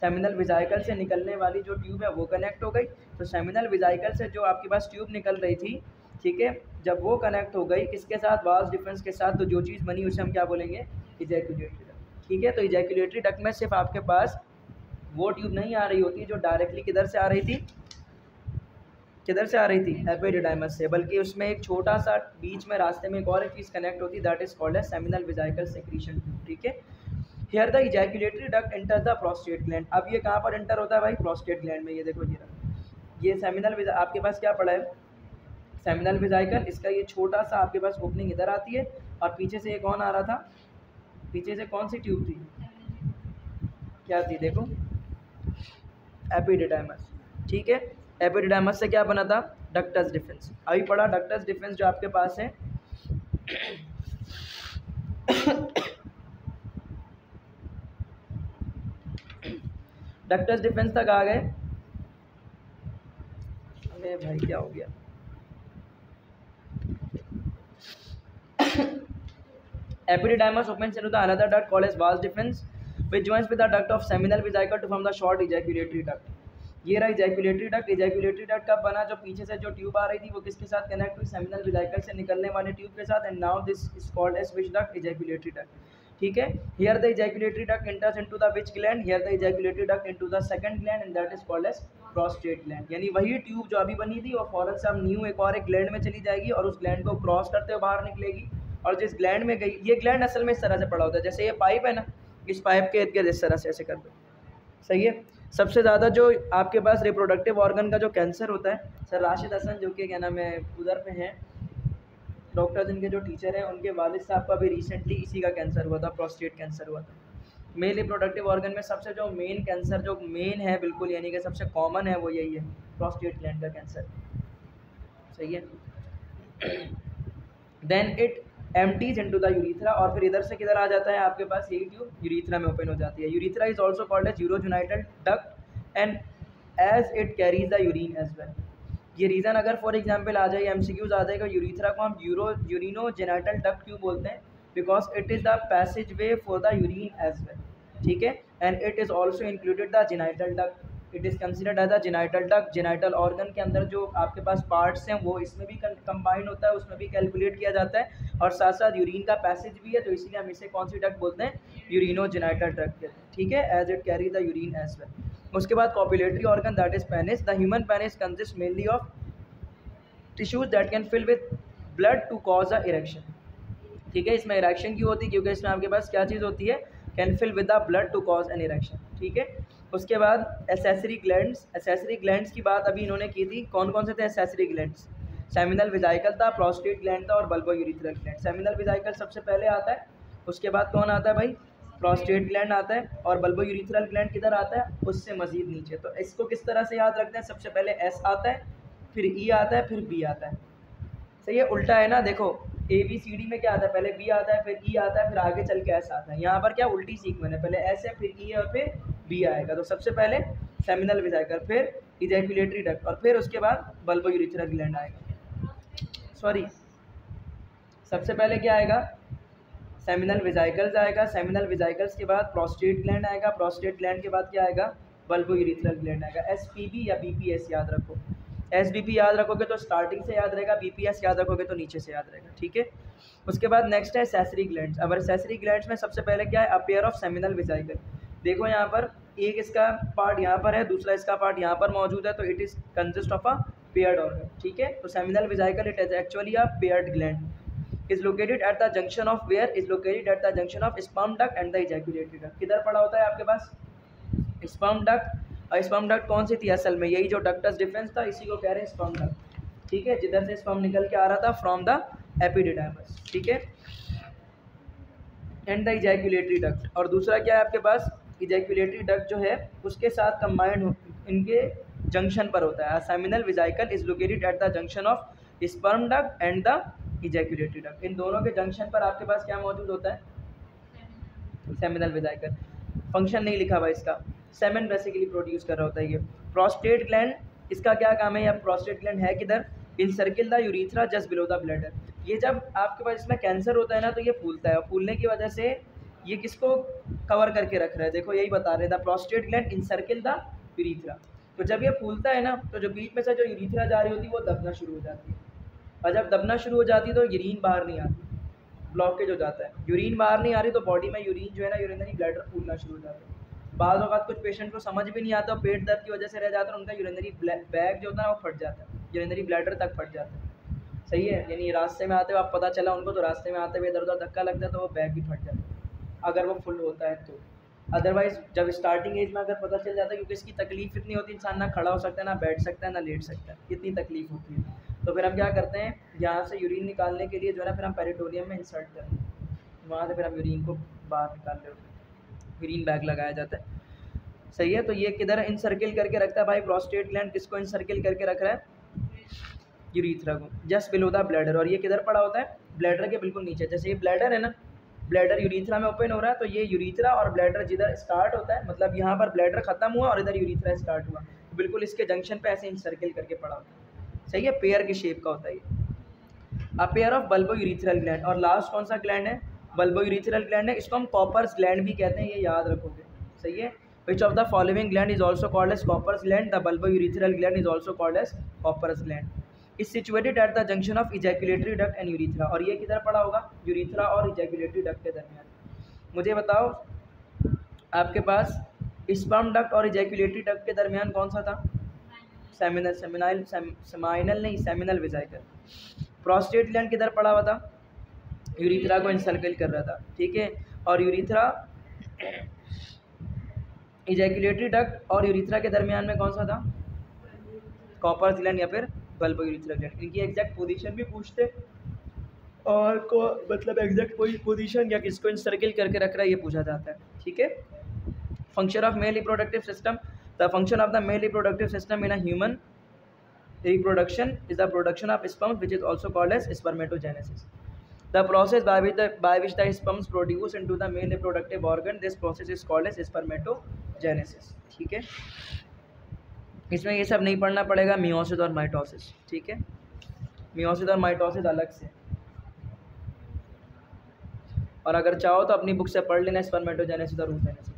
सेमिनल वेसाइकल से निकलने वाली जो ट्यूब है वो कनेक्ट हो गई। तो सेमिनल वेसाइकल से जो आपके पास ट्यूब निकल रही थी, ठीक है, जब वो कनेक्ट हो गई किसके साथ, वास डिफरेंस के साथ, तो जो चीज़ बनी उसे हम क्या बोलेंगे, इजैक्यूलेटरी डक्ट, ठीक है। तो इजैक्यूलेटरी डक्ट में सिर्फ आपके पास वो ट्यूब नहीं आ रही होती जो डायरेक्टली किधर से आ रही थी, किधर से आ रही थी, एपिडिडाइमस से, बल्कि उसमें एक छोटा सा बीच में रास्ते में एक और एक चीज़ कनेक्ट होती, that is called as seminal vesicle secretion tube, ठीक है। Here the ejaculatory duct enter the prostate gland. अब ये कहाँ पर एंटर होता है भाई, प्रोस्टेट ग्लैंड में। ये देखो ये सेमिनल आपके पास क्या पड़ा है, सेमिनल वेसाइकल, इसका ये छोटा सा आपके पास ओपनिंग इधर आती है, और पीछे से ये कौन आ रहा था, पीछे से कौन सी ट्यूब थी, क्या थी, देखो एपिडिडाइमस, ठीक है। एपिडिडाइमस से क्या बना था, डक्टस डिफरेंस। अभी पढ़ा डक्टस डिफरेंस जो आपके पास है डक्टस डिफरेंस तक आ गए। अरे भाई क्या हो गया, epididymis opens into the another duct called as vas deferens, which joins with the duct of seminal vesicle to form the short ejaculatory duct. ये रहा इजैक्यूलेटरी डक्ट। इजैक्यूलेटरी डक्ट कब बना, जो पीछे से जो ट्यूब आ रही थी वो किसके साथ कनेक्ट हुई, सेमिनल वेसाइकल से निकलने वाले ट्यूब के साथ, and now this is called as which duct, ejaculatory duct, ठीक है। Here the ejaculatory duct enters into the which gland, here the ejaculatory duct into the second gland, and that is called as prostate gland. यानी वही tube जो अभी बनी थी वो फौरन से अब न्यू एक और एक ग्लैंड में चली जाएगी और उस ग्लैंड को क्रॉस करते हुए बाहर निकलेगी, और जिस ग्लैंड में गई, ये ग्लैंड असल में इस तरह से पड़ा होता है, जैसे ये पाइप है ना, इस पाइप के इर्द गिर्द इस तरह से ऐसे कर दो, सही है। सबसे ज़्यादा जो आपके पास रिप्रोडक्टिव ऑर्गन का जो कैंसर होता है, सर राशिद हसन जो कि क्या नाम है उधर पे हैं डॉक्टर, जिनके जो टीचर हैं, उनके वालिद साहब का भी रिसेंटली इसी का कैंसर हुआ था, प्रोस्टेट कैंसर हुआ था। मेल रिप्रोडक्टिव ऑर्गन में सबसे जो मेन कैंसर जो मेन है बिल्कुल, यानी कि सबसे कॉमन है, वो यही है, प्रोस्टेट ग्लैंड का कैंसर। सही है। Then it empties into the urethra, और फिर इधर से किधर आ जाता है आपके पास, यही ट्यूब यूरिथ्रा में ओपन हो जाती है। Urethra is also called as urogenital duct and as it carries the urine as well. ये रीज़न अगर फॉर एग्जांपल आ जाए, एमसीक्यूज आ जाएगा, यूरिथ्रा को हम यूरिनोजेनाइटल डक्ट क्यों बोलते हैं, because it is the passage way for the urine as well, ठीक है। And it is also included the genital duct, it is considered as the genital duct. Genital organ के अंदर जो आपके पास पार्ट्स हैं वो इसमें भी कंबाइन होता है, उसमें भी कैलकुलेट किया जाता है, और साथ साथ यूरिन का पैसेज भी है, तो इसीलिए हम इसे कौन सी डक्ट बोलते हैं, यूरिनोजेनाइटल डक्ट कहते हैं, ठीक है, as it carry the urine as well. उसके बाद copulatory organ that is penis. The human penis consist mainly of tissues that can fill with blood to cause a erection, ठीक है। इसमें इरेक्शन क्यों होती है, क्योंकि इसमें आपके पास क्या चीज़ होती है, can fill with the blood to cause an erection, ठीक है। उसके बाद एसेसरी ग्लैंड्स। एसेसरी ग्लैंड्स की बात अभी इन्होंने की थी, कौन कौन से थे एसेसरी ग्लैंड्स, सेमिनल विजाइकल था, प्रोस्टेट ग्लैंड था, और bulbo urethral gland. Seminal vesicle सबसे पहले आता है, उसके बाद कौन आता है भाई, प्रोस्टेट ग्लैंड आता है, और बल्बो यूरिथ्रल ग्लैंड किधर आता है, उससे मजीद नीचे। तो इसको किस तरह से याद रखते हैं, सबसे पहले एस आता है, फिर ई आता है, फिर बी आता है। सही है, उल्टा है ना, देखो ए बी सी डी में क्या आता है, पहले बी आता है, फिर ई आता है, फिर आगे चल के एस आता है। यहाँ पर क्या उल्टी सीक्वेंस है, पहले एस है, फिर ई है, और फिर बी आएगा। तो सबसे पहले सेमिनल विजाइकल, फिर इजैकुलेटरी डक्ट, और फिर उसके बाद बल्बो यूरिथ्रल ग्लैंड आएगा। सॉरी, सबसे पहले क्या आएगा, सेमिनल विजाइकल्स आएगा, सेमिनल विजाइकल्स के बाद प्रोस्टेट ग्लैंड आएगा, प्रोस्टेट ग्लैंड के बाद क्या आएगा, बल्बो यूरिथ्रल ग्लैंड आएगा। एसपीबी या बीपीएस याद रखो, एसबीपी याद रखोगे तो स्टार्टिंग से याद रहेगा, बीपीएस याद रखोगे तो नीचे से याद रहेगा, ठीक है। उसके बाद नेक्स्ट है सेसरी ग्लैंड्स। अब सेसरी ग्लैंड्स में सबसे पहले क्या है, अपेयर ऑफ सेमिनल विजाइकल। देखो यहाँ पर एक इसका पार्ट यहाँ पर है, दूसरा इसका पार्ट यहाँ पर मौजूद है, तो it is consist of a paired organ, ठीक है। तो seminal vesicle it is actually a paired gland, is located at the junction of where, is located at the junction of sperm duct and the ejaculatory duct. किधर पड़ा होता है आपके पास, sperm duct. और स्पर्म डक्ट कौन सी थी असल में, यही जो डक्टस डिफरेंस था, इसी को कह रहे हैं स्पर्म डक्ट, ठीक है, जिधर से स्पर्म निकल के आ रहा था फ्रॉम द एपिडिडाइमस, ठीक है। एंड द इजैकुलेटरी डक्ट, और दूसरा क्या है आपके पास, इजैकुलेटरी डक्ट जो है उसके साथ कंबाइंड इनके जंक्शन पर होता है। Seminal vesicle is located at the junction of sperm duct and the ejaculatory duct. इन दोनों के जंक्शन पर आपके पास क्या मौजूद होता है, सेमिनल विजाइकल। फंक्शन नहीं लिखा हुआ इसका, सेमेन बेसिकली प्रोड्यूस कर रहा होता है ये। प्रोस्टेट ग्लैंड, इसका क्या काम है, या प्रोस्टेट ग्लैंड है किधर, इन circle the urethra just below the bladder. ये जब आपके पास इसमें कैंसर होता है ना, तो ये फूलता है, और फूलने की वजह से ये किसको कवर करके रख रहा है, देखो यही बता रहे थे, prostate gland in circle the urethra. तो जब ये फूलता है ना, तो जो बीच में से जो यूरिथ्रा जा रही होती है वो दबना शुरू हो जाती है, और जब दबना शुरू हो जाती है तो यूरिन बाहर नहीं आती, ब्लॉकेज हो जाता है, यूरिन बाहर नहीं आ रही, तो बॉडी में यूरिन जो है ना, यूरिनरी ब्लैडर फूलना शुरू हो जाता है। बाद वक्त कुछ पेशेंट को समझ भी नहीं आता, पेट दर्द की वजह से रह जाता है, उनका यूरिनरी बैग जो होता है वो फट जाता है, यूरिनरी ब्लैडर तक फट जाता है। सही है, यानी रास्ते में आते हुए आप पता चला उनको, तो रास्ते में आते हुए इधर उधर धक्का लगता है, तो वो बैग भी फट जाता है अगर वो फुल होता है तो। अदरवाइज जब स्टार्टिंग एज में अगर पता चल जाता है, क्योंकि इसकी तकलीफ इतनी होती है, इंसान ना खड़ा हो सकता है, ना बैठ सकता है, ना लेट सकता है, इतनी तकलीफ होती है। तो फिर हम क्या करते हैं, यहाँ से यूरिन निकालने के लिए जो है ना, फिर हम पेरिटोनियम में इंसर्ट करते हैं, वहाँ से फिर हम यूरिन को बाहर निकाल रहे होते हैं, यूरिन बैग लगाया जाता है। सही है, तो ये किधर इन सर्किल करके रखता है भाई, प्रोस्टेट ग्लैंड किसको इन सर्किल करके रख रहा है, यूरिथ्रा को, जस्ट बिलो द ब्लैडर। और ये किधर पड़ा होता है, ब्लैडर के बिल्कुल नीचे। जैसे ये ब्लैडर है ना, ब्लैडर यूरिथ्रा में ओपन हो रहा है, तो ये यूरिथ्रा और ब्लैडर जिधर स्टार्ट होता है, मतलब यहाँ पर ब्लैडर खत्म हुआ और इधर यूरिथ्रा स्टार्ट हुआ, तो बिल्कुल इसके जंक्शन पे ऐसे इन सर्किल करके पड़ा होता है। सही है, पेयर की शेप का होता है ये। A pair of bulbo urethral gland, और लास्ट कौन सा ग्लैंड है, बल्बो यूरिथ्रल ग्लैंड है, इसको हम कॉपर्स ग्लैंड भी कहते हैं, ये याद रखोगे। सही है, which of the following gland is also called as Copper's gland, the bulbourethral gland is also called as Copper's gland, is situated at the junction of ejaculatory duct and urethra। और ये किधर पड़ा होगा, यूरिथ्रा और ejaculatory duct के दरमियान। मुझे बताओ आपके पास स्पर्म डक्ट और ejaculatory duct के दरमियान कौन सा था, सेमाइनल नहीं, सेमिनल विजाइकल। प्रोस्टेट ग्लैंड किधर पड़ा हुआ था, यूरिथ्रा को इनसर्कल कर रहा था, ठीक है। और यूरिथ्रा, इजैकुलेटरी डक्ट और यूरिथ्रा के दरमियान में कौन सा था, कॉपर्स ग्लैंड या फिर बल्बो यूरिथ्रल ग्लैंड। इनकी एग्जैक्ट पोजीशन भी पूछते और को मतलब एग्जैक्ट कोई पोजीशन या किसको इंसर्किल करके रख रहा है ये पूछा जाता है, ठीक है। Function of male reproductive system, the function of the male reproductive system in a human reproduction is the production of sperm, which is also called as spermatogenesis. The process by which the sperms produce into the male reproductive organ, this process is called as spermatogenesis, ठीक है। इसमें ये सब नहीं पढ़ना पड़ेगा, meiosis और mitosis, ठीक है। मियोसिस और माइटोसिस अलग से, और अगर चाहो तो अपनी बुक से पढ़ लेना स्पर्मेटोजेनेसिस और oogenesis,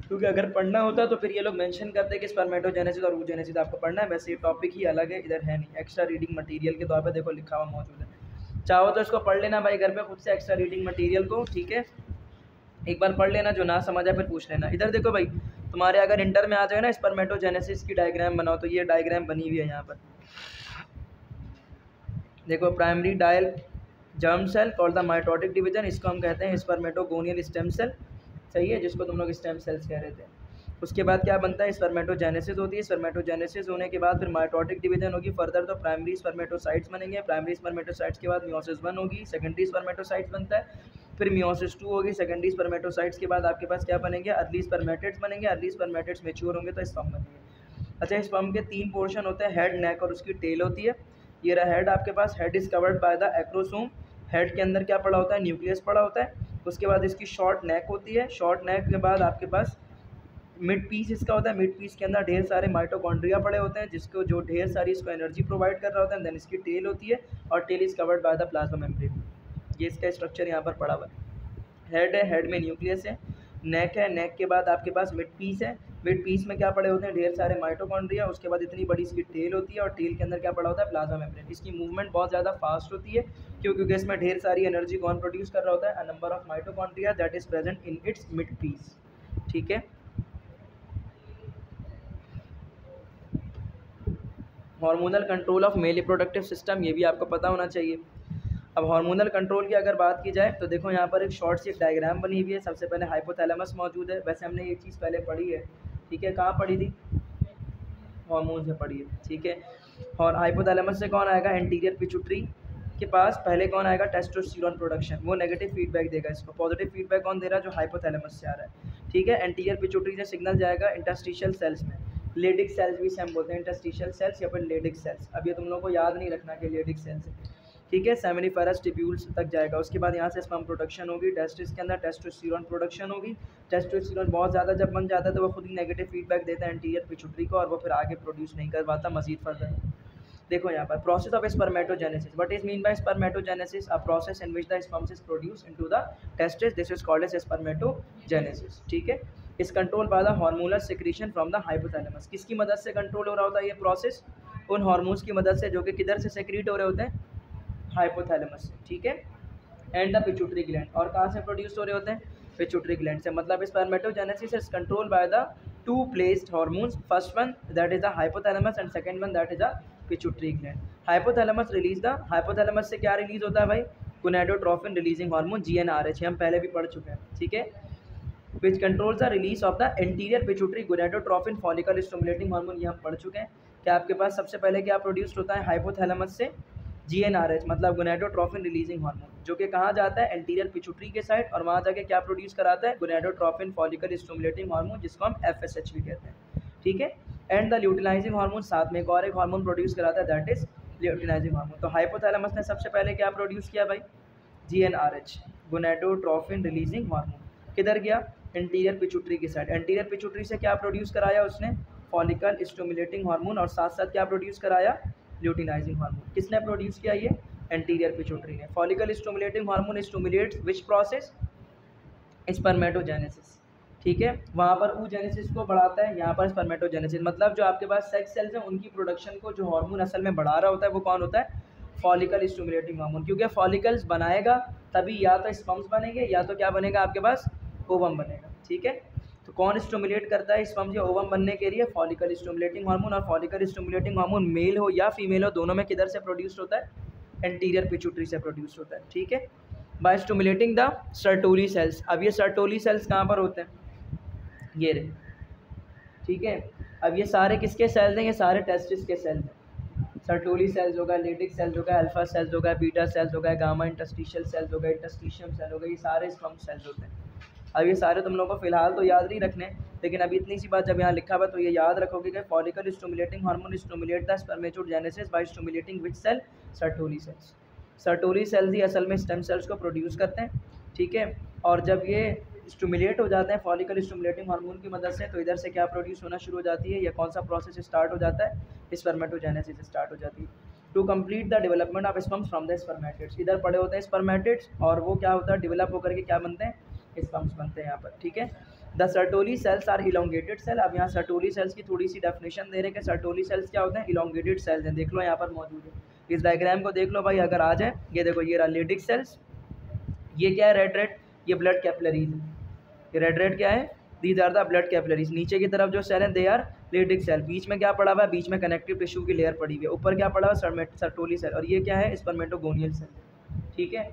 क्योंकि अगर पढ़ना होता तो फिर ये लोग मेंशन करते कि स्पर्मेटोजेनेसिस और oogenesis आपको पढ़ना है। वैसे ये टॉपिक ही अलग है, इधर है नहीं, एक्स्ट्रा रीडिंग मटेरियल के तौर पे देखो लिखा हुआ मौजूद है। चाहो तो इसको पढ़ लेना भाई घर पे खुद से, एक्स्ट्रा रीडिंग मटेरियल को, ठीक है। एक बार पढ़ लेना, जो ना समझ आए फिर पूछ लेना। इधर देखो भाई, तुम्हारे अगर इंटर में आ जाए ना स्पर्मेटोजेनेसिस की डायग्राम बनाओ, तो ये डायग्राम बनी हुई है यहाँ पर देखो। Primary diploid germ cell called the mitotic division, इसको हम कहते हैं स्पर्मेटोगोनियल स्टेम सेल, सही है, जिसको तुम लोग स्टेम सेल्स कह रहे थे। उसके बाद क्या बनता है, स्पर्मेटोजेनेसिस होती है। स्पर्मेटोजेनेसिस होने के बाद फिर माइटोटिक डिवीजन होगी। फर्दर तो प्राइमरी स्पर्मेटोसाइट्स बनेंगे। प्राइमरी स्पर्मेटोसाइट्स के बाद मियोसिस 1 होगी, सेकेंडरी स्पर्मेटोसाइट्स बनता है। फिर मियोसिस 2 होगी। सेकेंडरी स्पर्मेटोसाइट्स के बाद आपके पास क्या बनेंगे, अर्ली स्पर्मेटिड्स बनेंगे। अर्ली स्पर्मेटिड्स मैच्योर होंगे तो स्पर्म बनेंगे। अच्छा, स्पर्म के 3 पोर्शन होते हैं, हेड, नेक और उसकी टेल होती है। ये रहा हेड आपके पास, head is covered by the acrosome. Head के अंदर क्या पड़ा होता है, न्यूक्लियस पड़ा होता है। उसके बाद इसकी शॉर्ट नेक होती है। शॉर्ट नेक के बाद आपके पास मिड पीस इसका होता है। मिड पीस के अंदर ढेर सारे माइटोकॉन्ड्रिया पड़े होते हैं, जिसको जो ढेर सारी इसको एनर्जी प्रोवाइड कर रहा होता है। देन इसकी टेल होती है, और tail is covered by the plasma membrane. ये इसका स्ट्रक्चर यहाँ पर पड़ा हुआ है। हेड है, हेड में न्यूक्लियस है। नेक है, नेक के बाद आपके पास मिड पीस है। मिड पीस में क्या पड़े होते हैं, ढेर सारे माइटोकॉन्ड्रिया। उसके बाद इतनी बड़ी इसकी टेल होती है, और टेल के अंदर क्या पड़ा होता है, प्लाज्मा मेम्ब्रेन। इसकी मूवमेंट बहुत ज़्यादा फास्ट होती है, क्योंकि इसमें ढेर सारी एनर्जी कौन प्रोड्यूस कर रहा होता है, a number of mitochondria that is present in its mid piece, ठीक है। Hormonal control of male reproductive system, ये भी आपको पता होना चाहिए। अब हार्मोनल कंट्रोल की अगर बात की जाए तो देखो यहाँ पर एक शॉर्ट सी डायग्राम बनी हुई है। सबसे पहले हाइपोथैलेमस मौजूद है। वैसे हमने ये चीज़ पहले पढ़ी है, ठीक है। कहाँ पढ़ी थी, हार्मोन से पढ़ी है, ठीक है। और हाइपोथैलेमस से कौन आएगा, एंटीरियर पिट्यूटरी के पास पहले कौन आएगा, टेस्टोस्टेरोन प्रोडक्शन। वो नेगेटिव फीडबैक देगा इसको, पॉजिटिव फीडबैक कौन दे रहा है, जो हाइपोथैलेमस से आ रहा है, ठीक है। एंटीरियर पिट्यूटरी से सिग्नल जाएगा इंटरस्टिशियल सेल्स में। लेडिक सेल्स भी से हम बोलते हैं, इंटरस्टिशियल सेल्स या फिर लेडिक सेल्स। अब ये तुम लोगों को याद नहीं रखना कि लेडिक सेल्स है, ठीक है। सेमिनिफेरस टिब्यूल्स तक जाएगा। उसके बाद यहाँ से स्पर्म प्रोडक्शन होगी। टेस्टिस के अंदर टेस्टोस्टेरोन प्रोडक्शन होगी। टेस्टोस्टेरोन बहुत ज़्यादा जब बन जाता है तो वो खुद ही नेगेटिव फीडबैक देता है एंटीरियर पिट्यूटरी को, और वो फिर आगे प्रोड्यूस नहीं कर पाता मजीद फर्दर। देखो यहाँ पर process of spermatogenesis, what is mean by spermatogenesis, a process in which the sperms is produce into the testis, this is called as spermatogenesis, ठीक है। Is control by the hormonal secretion from the hypothalamus. किसकी मदद से control हो रहा होता है ये प्रोसेस, उन हार्मोन्स की मदद से जो कि किधर से सेक्रीट हो रहे होते हैं, हाइपोथैलेमस से, ठीक है। एंड द पिट्यूटरी ग्लैंड, और कहाँ से प्रोड्यूस हो रहे होते हैं, पिट्यूटरी ग्लैंड से। मतलब spermatogenesis is control by the two placed hormones, first one that is the hypothalamus and second one that is the pituitary gland. Hypothalamus release the, hypothalamus से क्या रिलीज होता है भाई, गोनाडोट्रोफिन रिलीजिंग हार्मोन, GnRH, हम पहले भी पढ़ चुके हैं, ठीक है। विच controls the release of the anterior pituitary gonadotrophin follicle stimulating hormone, ये हम पढ़ चुके हैं। क्या आपके पास सबसे पहले क्या प्रोड्यूस होता है हाइपोथैलेमस से, GnRH मतलब गोनाडोट्रोफिन रिलीजिंग हार्मोन, जो कि कहाँ जाता है, एंटीरियर पिट्यूटरी के साइड, और वहाँ जाके क्या प्रोड्यूस कराता है, गोनाडोट्रोफिन फॉलिकल स्टिमुलेटिंग हार्मोन, जिसको हम FSH भी कहते हैं, ठीक है। एंड द ल्यूटिनाइजिंग हार्मोन, साथ में एक और एक हार्मोन प्रोड्यूस कराता है, दैट इज ल्यूटिनाइजिंग हार्मोन। तो हाइपोथैलेमस ने सबसे पहले क्या प्रोड्यूस किया भाई, GnRH, गोनाडोट्रोफिन रिलीजिंग हार्मोन। किधर गया, एंटीरियर पिट्यूटरी की साइड। एंटीरियर पिट्यूटरी से क्या प्रोड्यूस कराया उसने, फॉलिकल स्टिमुलेटिंग हार्मोन, और साथ साथ क्या प्रोड्यूस कराया, ल्यूटिनाइजिंग हार्मोन। किसने प्रोड्यूस किया ये, एंटीरियर पिट्यूटरी ने। Follicle stimulating hormone stimulates which process, spermatogenesis, ठीक है। वहाँ पर oogenesis को बढ़ाता है, यहाँ पर स्पर्मेटोजेनेसिस। मतलब जो आपके पास सेक्स सेल्स हैं उनकी प्रोडक्शन को जो हार्मोन असल में बढ़ा रहा होता है वो कौन होता है, फॉलिकल स्टिमुलेटिंग हार्मोन। क्योंकि फॉलिकल्स बनाएगा तभी या तो स्पर्म्स बनेंगे या तो क्या बनेगा आपके पास, ओवम बनेगा, ठीक है। तो कौन स्टिमुलेट करता है स्पर्म्स या ओवम बनने के लिए, फॉलिकल स्टिमुलेटिंग हार्मोन। और फॉलिकल स्टिमुलेटिंग हार्मोन मेल हो या फीमेल हो, दोनों में किधर से प्रोड्यूस होता है, एंटीरियर पिट्यूटरी से प्रोड्यूस होता है, ठीक है। By stimulating the Sertoli cells. अब ये सर्टोली सेल्स कहाँ पर होते हैं, ये रहे, ठीक है। अब ये सारे किसके सेल्स हैं, ये सारे टेस्टिस के सेल्स हैं, सर्टोली सेल्स होगा, लेडिक सेल्स होगा, अल्फा सेल्स होगा, बीटा सेल्स होगा, गामा इंटरस्टिशियल सेल्स होगा, इंटरस्टिशियम सेल होगा, ये सारे स्पर्म सेल्स होते हैं। अब ये सारे तुम लोगों को फिलहाल तो याद नहीं रखने, लेकिन अभी इतनी सी बात जब यहाँ लिखा हुआ तो ये याद रखोगे कि follicle stimulating hormone stimulate the spermatogenesis by stimulating which cell, Sertoli cells. Sertoli cells ही असल में स्टेम सेल्स को प्रोड्यूस करते हैं, ठीक है। और जब ये स्टिमुलेट हो जाते हैं फॉलिकल स्टिमुलेटिंग हार्मोन की मदद से, तो इधर से क्या प्रोड्यूस होना शुरू हो जाती है, या कौन सा प्रोसेस स्टार्ट हो जाता है, स्पर्मेटोजेनेसिस स्टार्ट हो जाती है। To complete the development of sperms from the spermatids, इधर पड़े होते हैं स्पर्मेटिड्स, और वो क्या होता है, डेवलप होकर के क्या बनते हैं, स्पर्म्स बनते हैं यहाँ पर, ठीक है। The Sertoli cells are elongated cell. अब यहाँ सर्टोली सेल्स की थोड़ी सी डेफिनेशन दे रहे हैं कि सर्टोली सेल्स क्या होते हैं, इलोंगेटेड सेल्स हैं। देख लो यहाँ पर मौजूद है, इस डायग्राम को देख लो भाई, अगर आ जाए, ये देखो ये रहा लेडिक सेल्स, ये क्या है रेड रेड, ये ब्लड कैपिलरीज है, ये रेड रेड क्या है, these are the blood capillaries. नीचे की तरफ जो सेल है दे आर लेडिक सेल, बीच में क्या पड़ा हुआ है, बीच में कनेक्टिव टिश्यू की लेयर पड़ी हुई है, ऊपर क्या पड़ा हुआ है, सर्टोली सेल, और ये क्या है, स्पर्मेटोगोनियल सेल, ठीक है।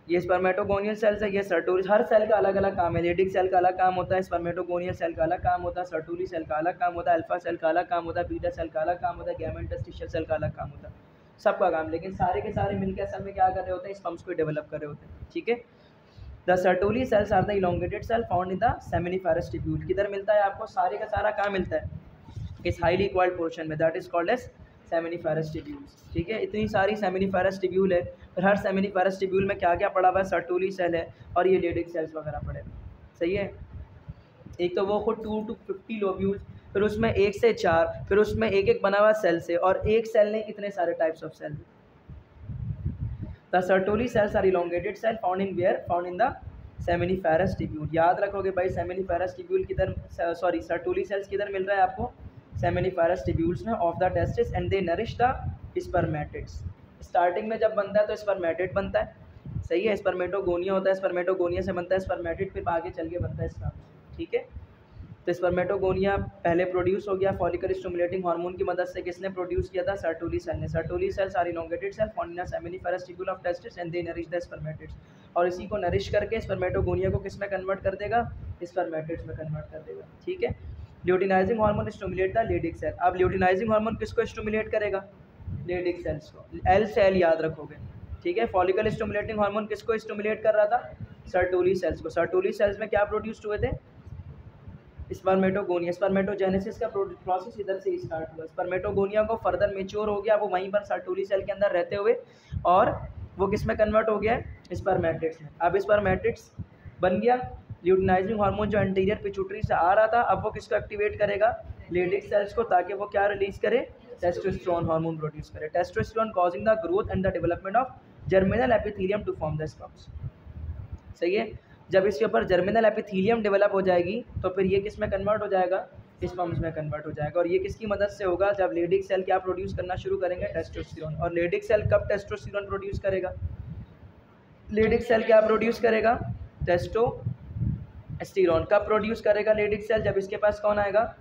ये स्पर्मेटोगोनियल सेल्स है, ये सर्टोली, हर सेल का अलग अलग काम है। लेडिक सेल का अलग काम होता है, स्पर्मेटोगोनियल सेल का अलग काम होता है, सर्टोली सेल का अलग काम होता है, अल्फा सेल का अलग काम होता है, बीटा सेल का अलग काम होता है, गामा इंटरस्टिशियल सेल का अलग काम होता है, सबका काम, लेकिन सारे के सारे मिलकर असल में क्या कर रहे होते हैं, स्पर्म्स को डेवलप कर रहे होते हैं, ठीक है। The Sertoli cells are the elongated cell found in the seminiferous tubule. किधर मिलता है आपको, सारे का सारा कहाँ मिलता है, इस हाईली इक्वल्ड पोर्शन में, that is called as seminiferous tubules, ठीक है। इतनी सारी सेमिनिफेरस ट्यूब्यूल है, और हर सेमिनिफेरस ट्यूब्यूल में क्या क्या पड़ा हुआ है, सर्टोली सेल है, और ये लेडिक सेल्स वगैरह पड़े हुए, सही है। एक तो वो खुद 2 to 50 लोब्यूल्स, फिर उसमें 1 से 4, फिर उसमें एक एक बना हुआ सेल से, और एक सेल ने इतने सारे types of cell. The Sertoli cells are elongated cell found in where, found in the seminiferous tubule. याद रखोगे भाई, सेमिनिफेरस ट्यूब्यूल किधर, सॉरी सर्टोली सेल्स किधर मिल रहा है आपको, सेमिनिफेरस ट्यूब्यूल्स में, of the testis, and they nourish the spermatids. Starting में जब बनता है तो स्पर्मेटिड बनता है, सही है, स्पर्मेटोगोनिया होता है, स्पर्मेटोगोनिया से बनता है स्पर्मेटिड, फिर आगे चल के बनता है स्पर्म, ठीक है। तो स्पर्मेटोगोनिया पहले प्रोड्यूस हो गया फॉलिकल स्टिमुलेटिंग हार्मोन की मदद से, किसने प्रोड्यूस किया था, सर्टोली सेल ने। Sertoli cells are elongated cell found in the seminiferous tubule of testis and they nourish the spermatids, और इसी को नरिश करके स्पर्मेटोगोनिया को किस में कन्वर्ट कर देगा, स्पर्मेटिड्स में कन्वर्ट कर देगा, ठीक है। Luteinizing hormone stimulate the Leydig cell. अब ल्यूटिनाइजिंग हार्मोन किसको स्टिमुलेट करेगा, लेडिक सेल्स को, एल से एल याद रखोगे, ठीक है। फॉलिकल स्टिमुलेटिंग हार्मोन किसको स्टिमुलेट कर रहा था, सर्टोली सेल्स को। सर्टोली सेल्स में क्या प्रोड्यूस हुए थे, स्पर्मेटोगोनिया, स्पर्मेटोजेनेसिस का प्रोसेस इधर से स्टार्ट हुआ, स्पर्मेटोगोनिया को फर्दर मेच्योर हो गया वो वहीं पर सर्टोली सेल के अंदर रहते हुए, और वो किस में कन्वर्ट हो गया है, स्पर्मेटिड्स में। अब स्पर्मेटिड्स बन गया, ल्यूटिनाइजिंग हार्मोन जो एंटीरियर पिट्यूटरी से आ रहा था, अब वो किसको एक्टिवेट करेगा, लेडिक सेल्स को, ताकि वो क्या रिलीज करे, टेस्टोस्टेरोन हार्मोन प्रोड्यूस करे। Testosterone causing the growth and the development of germinal epithelium to form the sperms, सही है। जब इसके ऊपर जर्मिनल एपिथेलियम डेवलप हो जाएगी तो फिर ये किस में कन्वर्ट हो जाएगा, स्पर्म्स में कन्वर्ट हो जाएगा। और ये किसकी मदद से होगा, जब लेडिक सेल क्या प्रोड्यूस करना शुरू करेंगे, टेस्टोस्टेरोन। और लेडिक सेल कब टेस्टोस्टेरोन प्रोड्यूस करेगा, लेडिक सेल क्या प्रोड्यूस करेगा, टेस्टोस्टेरोन। कब प्रोड्यूस करेगा लेडिक सेल, जब इसके पास कौन आएगा,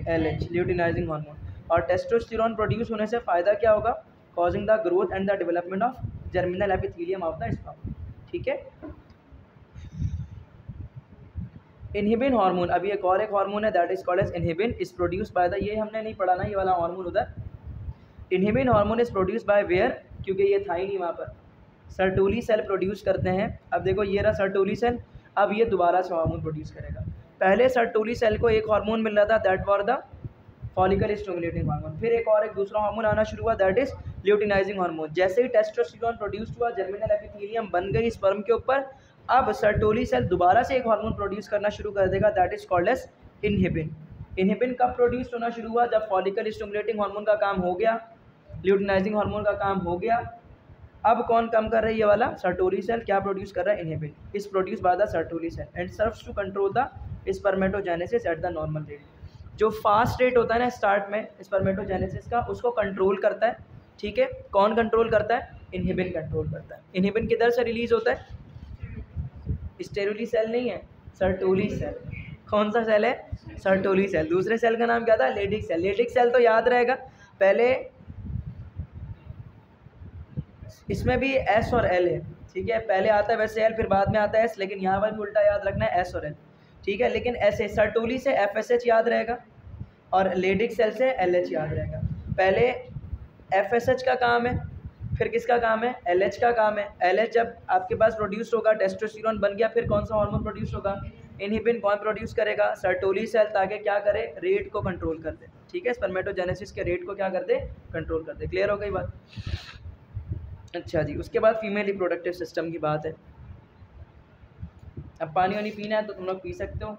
LH, ल्यूटिनाइजिंग हार्मोन। और टेस्टोस्टेरोन प्रोड्यूस होने से फ़ायदा क्या होगा, causing the growth and the development of germinal epithelium of the sperm, ठीक है। इनहिबिन हार्मोन, अभी एक और एक हार्मोन है that is called as inhibin, is produce by the, ये हमने नहीं पढ़ा ना, ये वाला हार्मोन उधर। Inhibin hormone is produce by where, क्योंकि ये था ही नहीं वहाँ पर, सर्टोली सेल प्रोड्यूस करते हैं। अब देखो ये रहा सर्टोली सेल, अब ये दोबारा से हार्मोन प्रोड्यूस करेगा। पहले सर्टोली सेल को एक हार्मोन मिल रहा था, that was the follicle stimulating hormone, फिर एक दूसरा हार्मोन आना शुरू हुआ, दैट इज ल्यूटिनाइजिंग हार्मोन। जैसे ही टेस्टोस्टेरोन प्रोड्यूस हुआ, जर्मिनल एपिथेलियम बन गई स्पर्म के ऊपर, अब सर्टोली सेल दोबारा से एक हार्मोन प्रोड्यूस करना शुरू कर देगा, that is called as inhibin. Inhibin कब प्रोड्यूस होना शुरू हुआ, जब फॉलिकल स्टिमुलेटिंग हार्मोन का काम हो गया, ल्यूटिनाइजिंग हार्मोन का काम हो गया। अब कौन काम कर रहा है, ये वाला सर्टोली सेल क्या प्रोड्यूस कर रहा है, inhibin, is produce by the Sertoli cell and serves to control the spermatogenesis at the normal rate. जो फास्ट रेट होता है ना स्टार्ट में स्पर्मेटोजेनेसिस का, उसको कंट्रोल करता है, ठीक है। कौन कंट्रोल करता है, इनहिबिन कंट्रोल करता है। इनहिबिन किधर से रिलीज होता है, स्टेरोली सेल नहीं है, सर्टोली सेल। कौन सा सेल है, सर्टोली सेल। दूसरे सेल का नाम क्या था, लेडिक सेल। लेडिक सेल तो याद रहेगा, पहले इसमें भी S और L है, ठीक है। पहले आता है वैसे L, फिर बाद में आता है S, लेकिन यहाँ पर भी उल्टा याद रखना है S और L, ठीक है। लेकिन ऐसे सर्टोली से FSH याद रहेगा और लेडिक सेल से LH याद रहेगा। पहले FSH का काम है, फिर किसका काम है, LH का काम है। LH जब आपके पास प्रोड्यूस होगा, टेस्टोस्टेरोन बन गया, फिर कौन सा हार्मोन प्रोड्यूस होगा, इनहिबिन कौन प्रोड्यूस करेगा, सर्टोली सेल, ताकि क्या करे, रेट को कंट्रोल कर दे। ठीक है, स्पर्मेटोजेनेसिस के रेट को क्या कर दे, कंट्रोल कर दे। क्लियर हो गई बात। अच्छा जी, उसके बाद फीमेल रिप्रोडक्टिव सिस्टम की बात है। अब पानी वानी पीना है तो तुम लोग पी सकते हो।